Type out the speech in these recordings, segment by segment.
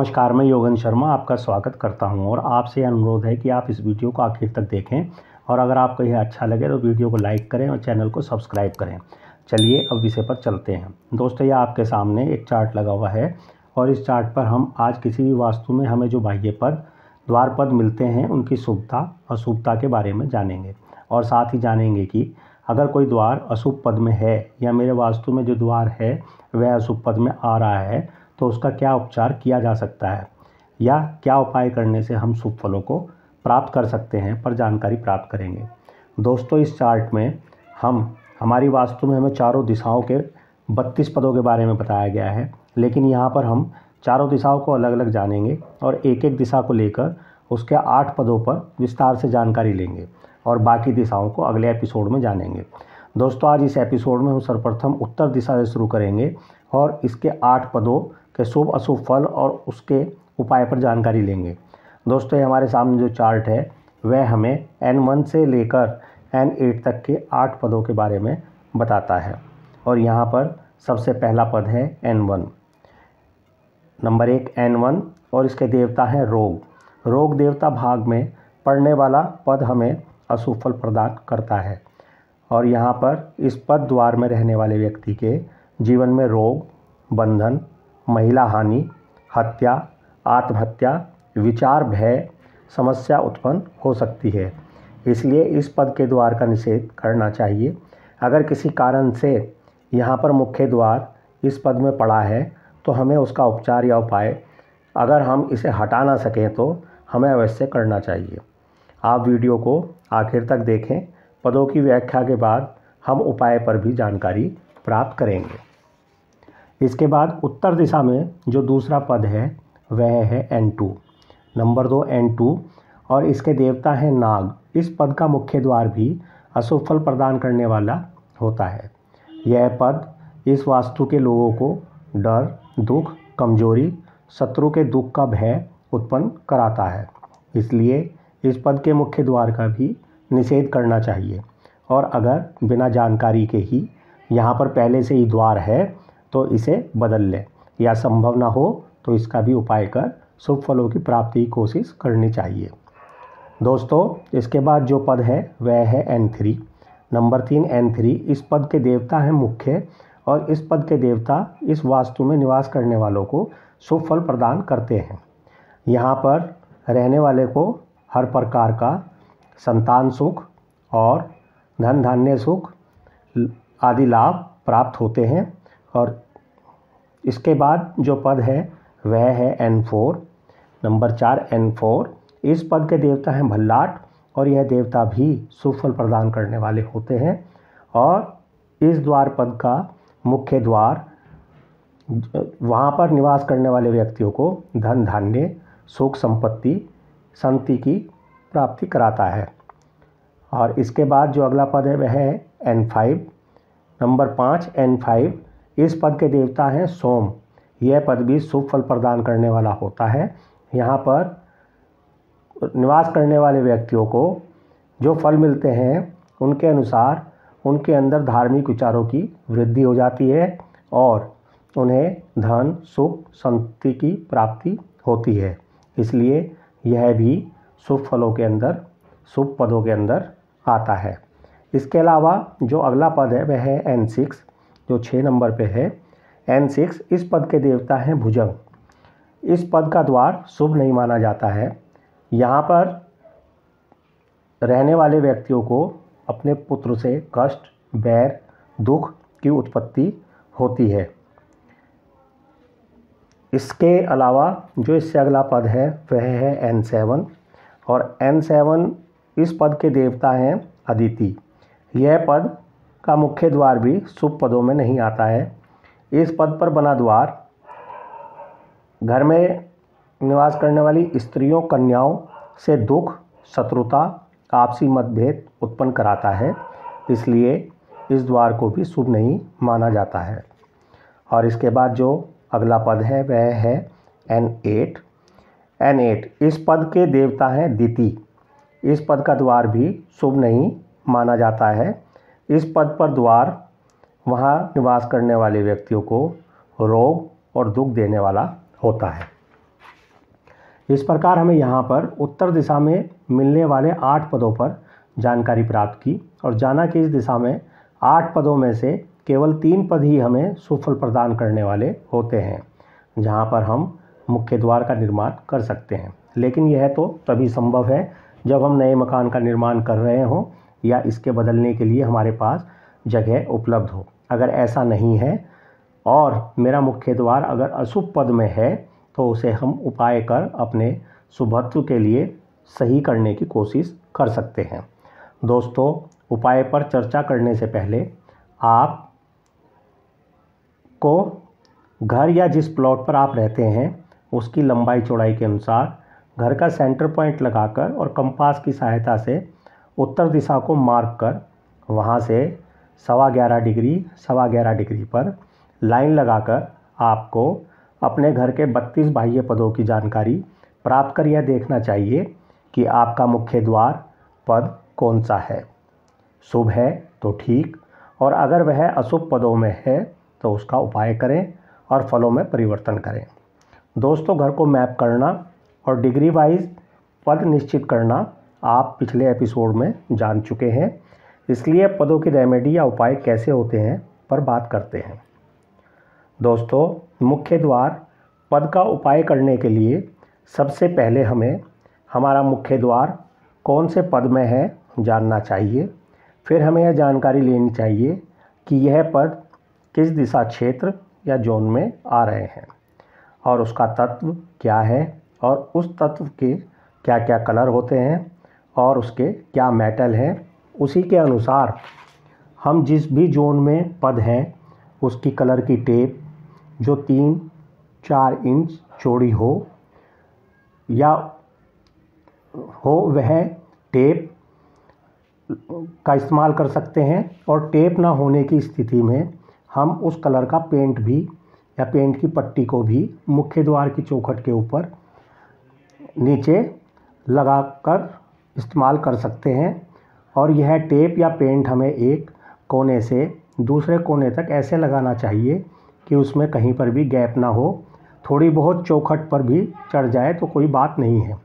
नमस्कार, मैं योगेंद्र शर्मा आपका स्वागत करता हूं और आपसे अनुरोध है कि आप इस वीडियो को आखिर तक देखें और अगर आपको यह अच्छा लगे तो वीडियो को लाइक करें और चैनल को सब्सक्राइब करें। चलिए अब विषय पर चलते हैं। दोस्तों, यह आपके सामने एक चार्ट लगा हुआ है और इस चार्ट पर हम आज किसी भी वास्तु में हमें जो बाह्य पद, द्वार पद मिलते हैं उनकी शुभता अशुभता के बारे में जानेंगे और साथ ही जानेंगे कि अगर कोई द्वार अशुभ पद में है या मेरे वास्तु में जो द्वार है वह अशुभ पद में आ रहा है तो उसका क्या उपचार किया जा सकता है या क्या उपाय करने से हम शुभ फलों को प्राप्त कर सकते हैं पर जानकारी प्राप्त करेंगे। दोस्तों, इस चार्ट में हमारी वास्तु में हमें चारों दिशाओं के 32 पदों के बारे में बताया गया है, लेकिन यहाँ पर हम चारों दिशाओं को अलग अलग जानेंगे और एक एक दिशा को लेकर उसके 8 पदों पर विस्तार से जानकारी लेंगे और बाकी दिशाओं को अगले एपिसोड में जानेंगे। दोस्तों, आज इस एपिसोड में हम सर्वप्रथम उत्तर दिशा से शुरू करेंगे और इसके 8 पदों के शुभ अशुभ फल और उसके उपाय पर जानकारी लेंगे। दोस्तों, ये हमारे सामने जो चार्ट है वह हमें N1 से लेकर N8 तक के 8 पदों के बारे में बताता है और यहाँ पर सबसे पहला पद है N1, नंबर 1 N1 और इसके देवता हैं रोग। रोग देवता भाग में पड़ने वाला पद हमें अशुभ फल प्रदान करता है और यहाँ पर इस पद द्वार में रहने वाले व्यक्ति के जीवन में रोग, बंधन, महिला हानि, हत्या, आत्महत्या, विचार भय समस्या उत्पन्न हो सकती है। इसलिए इस पद के द्वार का निषेध करना चाहिए। अगर किसी कारण से यहाँ पर मुख्य द्वार इस पद में पड़ा है तो हमें उसका उपचार या उपाय अगर हम इसे हटा ना सकें तो हमें अवश्य करना चाहिए। आप वीडियो को आखिर तक देखें। पदों की व्याख्या के बाद हम उपाय पर भी जानकारी प्राप्त करेंगे। इसके बाद उत्तर दिशा में जो दूसरा पद है वह है N2, नंबर 2 N2 और इसके देवता हैं नाग। इस पद का मुख्य द्वार भी अशुभ फल प्रदान करने वाला होता है। यह पद इस वास्तु के लोगों को डर, दुख, कमजोरी, शत्रु के दुख का भय उत्पन्न कराता है। इसलिए इस पद के मुख्य द्वार का भी निषेध करना चाहिए और अगर बिना जानकारी के ही यहाँ पर पहले से ही द्वार है तो इसे बदल लें या संभव ना हो तो इसका भी उपाय कर शुभ फलों की प्राप्ति की कोशिश करनी चाहिए। दोस्तों, इसके बाद जो पद है वह है N3, नंबर 3 N3। इस पद के देवता हैं मुख्य और इस पद के देवता इस वास्तु में निवास करने वालों को शुभ फल प्रदान करते हैं। यहाँ पर रहने वाले को हर प्रकार का संतान सुख और धन धान्य सुख आदि लाभ प्राप्त होते हैं। और इसके बाद जो पद है वह है N4, नंबर 4 N4। इस पद के देवता हैं भल्लाट और यह देवता भी शुभ फल प्रदान करने वाले होते हैं और इस द्वार पद का मुख्य द्वार वहाँ पर निवास करने वाले व्यक्तियों को धन धान्य सुख संपत्ति शांति की प्राप्ति कराता है। और इसके बाद जो अगला पद है वह है N5, नंबर 5 N5। इस पद के देवता हैं सोम। यह पद भी शुभ फल प्रदान करने वाला होता है। यहाँ पर निवास करने वाले व्यक्तियों को जो फल मिलते हैं उनके अनुसार उनके अंदर धार्मिक विचारों की वृद्धि हो जाती है और उन्हें धन सुख शांति की प्राप्ति होती है। इसलिए यह भी शुभ फलों के अंदर शुभ पदों के अंदर आता है। इसके अलावा जो अगला पद है वह है N6, जो 6 नंबर पे है N6। इस पद के देवता हैं भुजंग। इस पद का द्वार शुभ नहीं माना जाता है। यहाँ पर रहने वाले व्यक्तियों को अपने पुत्र से कष्ट, बैर, दुख की उत्पत्ति होती है। इसके अलावा जो इससे अगला पद है वह है N7 और N7 इस पद के देवता हैं अदिति। यह पद का मुख्य द्वार भी शुभ पदों में नहीं आता है। इस पद पर बना द्वार घर में निवास करने वाली स्त्रियों कन्याओं से दुख, शत्रुता, आपसी मतभेद उत्पन्न कराता है। इसलिए इस द्वार को भी शुभ नहीं माना जाता है। और इसके बाद जो अगला पद है वह है N8। N8 इस पद के देवता हैं दिति। इस पद का द्वार भी शुभ नहीं माना जाता है। इस पद पर द्वार वहाँ निवास करने वाले व्यक्तियों को रोग और दुख देने वाला होता है। इस प्रकार हमें यहाँ पर उत्तर दिशा में मिलने वाले 8 पदों पर जानकारी प्राप्त की और जाना कि इस दिशा में 8 पदों में से केवल 3 पद ही हमें शुभ फल प्रदान करने वाले होते हैं, जहाँ पर हम मुख्य द्वार का निर्माण कर सकते हैं। लेकिन यह तो तभी संभव है जब हम नए मकान का निर्माण कर रहे हों या इसके बदलने के लिए हमारे पास जगह उपलब्ध हो। अगर ऐसा नहीं है और मेरा मुख्य द्वार अगर अशुभ पद में है तो उसे हम उपाय कर अपने शुभत्व के लिए सही करने की कोशिश कर सकते हैं। दोस्तों, उपाय पर चर्चा करने से पहले आप को घर या जिस प्लॉट पर आप रहते हैं उसकी लंबाई चौड़ाई के अनुसार घर का सेंटर पॉइंट लगाकर और कंपास की सहायता से उत्तर दिशा को मार्क कर वहां से 11.25 डिग्री 11.25 डिग्री पर लाइन लगाकर आपको अपने घर के 32 बाह्य पदों की जानकारी प्राप्त कर यह देखना चाहिए कि आपका मुख्य द्वार पद कौन सा है। शुभ है तो ठीक, और अगर वह अशुभ पदों में है तो उसका उपाय करें और फलों में परिवर्तन करें। दोस्तों, घर को मैप करना और डिग्री वाइज पद निश्चित करना आप पिछले एपिसोड में जान चुके हैं, इसलिए पदों की रेमेडी या उपाय कैसे होते हैं पर बात करते हैं। दोस्तों, मुख्य द्वार पद का उपाय करने के लिए सबसे पहले हमें हमारा मुख्य द्वार कौन से पद में है जानना चाहिए। फिर हमें यह जानकारी लेनी चाहिए कि यह पद किस दिशा क्षेत्र या जोन में आ रहे हैं और उसका तत्व क्या है और उस तत्व के क्या क्या कलर होते हैं और उसके क्या मेटल हैं। उसी के अनुसार हम जिस भी जोन में पद है उसकी कलर की टेप जो 3-4 इंच चौड़ी हो वह टेप का इस्तेमाल कर सकते हैं। और टेप ना होने की स्थिति में हम उस कलर का पेंट भी या पेंट की पट्टी को भी मुख्य द्वार की चौखट के ऊपर नीचे लगाकर इस्तेमाल कर सकते हैं। और यह टेप या पेंट हमें एक कोने से दूसरे कोने तक ऐसे लगाना चाहिए कि उसमें कहीं पर भी गैप ना हो। थोड़ी बहुत चौखट पर भी चढ़ जाए तो कोई बात नहीं है।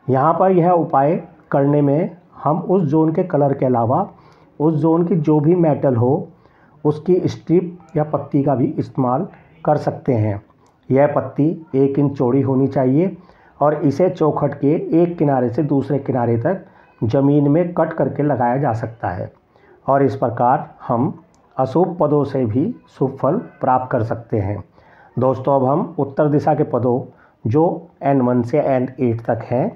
यहाँ पर यह उपाय करने में हम उस जोन के कलर के अलावा उस जोन की जो भी मेटल हो उसकी स्ट्रिप या पत्ती का भी इस्तेमाल कर सकते हैं। यह पत्ती 1 इंच चौड़ी होनी चाहिए और इसे चौखट के एक किनारे से दूसरे किनारे तक ज़मीन में कट करके लगाया जा सकता है और इस प्रकार हम अशुभ पदों से भी शुभ फल प्राप्त कर सकते हैं। दोस्तों, अब हम उत्तर दिशा के पदों जो N1 से N8 तक हैं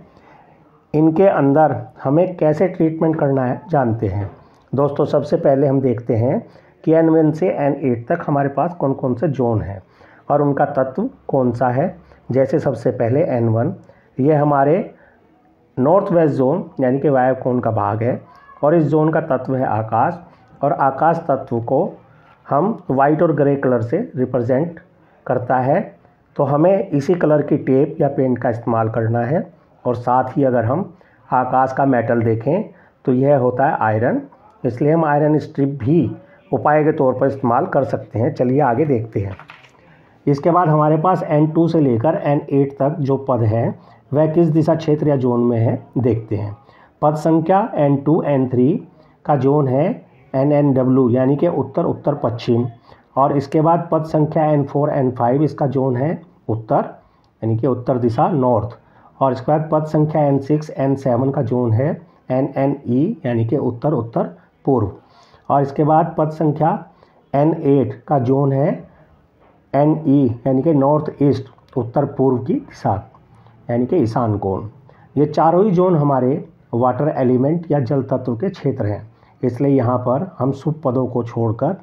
इनके अंदर हमें कैसे ट्रीटमेंट करना है जानते हैं। दोस्तों, सबसे पहले हम देखते हैं कि N1 से N8 तक हमारे पास कौन कौन से जोन हैं और उनका तत्व कौन सा है। जैसे सबसे पहले N1, ये हमारे नॉर्थ वेस्ट जोन यानी कि वायव्य कोण का भाग है और इस जोन का तत्व है आकाश और आकाश तत्व को हम वाइट और ग्रे कलर से रिप्रेजेंट करता है। तो हमें इसी कलर की टेप या पेंट का इस्तेमाल करना है और साथ ही अगर हम आकाश का मेटल देखें तो यह होता है आयरन, इसलिए हम आयरन स्ट्रिप भी उपाय के तौर पर इस्तेमाल कर सकते हैं। चलिए आगे देखते हैं। इसके बाद हमारे पास N2 से लेकर N8 तक जो पद है वह किस दिशा क्षेत्र या जोन में है देखते हैं। पद संख्या N2 N3 का जोन है NNW यानी कि उत्तर उत्तर पश्चिम और इसके बाद पद संख्या N4 N5 इसका जोन है उत्तर यानी कि उत्तर दिशा नॉर्थ और इसके बाद पद संख्या N6 N7 का जोन है NNE यानी कि उत्तर उत्तर पूर्व और इसके बाद पद संख्या N8 का जोन है NE यानी कि नॉर्थ ईस्ट उत्तर पूर्व की दिशा यानी कि ईशान कोण। ये चारों ही जोन हमारे वाटर एलिमेंट या जल तत्व के क्षेत्र हैं, इसलिए यहाँ पर हम शुभ पदों को छोड़कर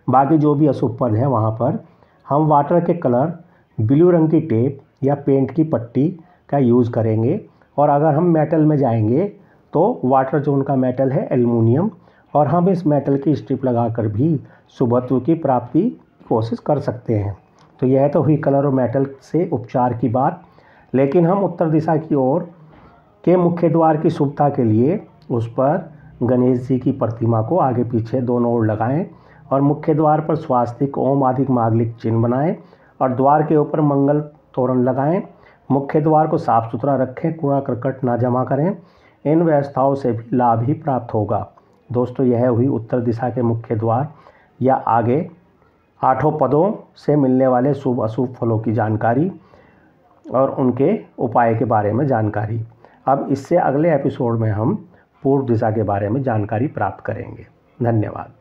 बाकी जो भी अशुभ पद हैं वहाँ पर हम वाटर के कलर ब्लू रंग की टेप या पेंट की पट्टी का यूज़ करेंगे। और अगर हम मेटल में जाएंगे तो वाटर जोन का मेटल है एल्युमिनियम और हम इस मेटल की स्ट्रिप लगाकर भी शुभत्व की प्राप्ति कोशिश कर सकते हैं। तो यह तो हुई कलर और मेटल से उपचार की बात, लेकिन हम उत्तर दिशा की ओर के मुख्य द्वार की शुभता के लिए उस पर गणेश जी की प्रतिमा को आगे पीछे दोनों ओर लगाएं और मुख्य द्वार पर स्वास्तिक ओम आदि मांगलिक चिन्ह बनाएं और द्वार के ऊपर मंगल तोरण लगाएं। मुख्य द्वार को साफ सुथरा रखें, कूड़ा करकट ना जमा करें। इन व्यवस्थाओं से भी लाभ ही प्राप्त होगा। दोस्तों, यह हुई उत्तर दिशा के मुख्य द्वार या आगे 8 पदों से मिलने वाले शुभ अशुभ फलों की जानकारी और उनके उपाय के बारे में जानकारी। अब इससे अगले एपिसोड में हम पूर्व दिशा के बारे में जानकारी प्राप्त करेंगे। धन्यवाद।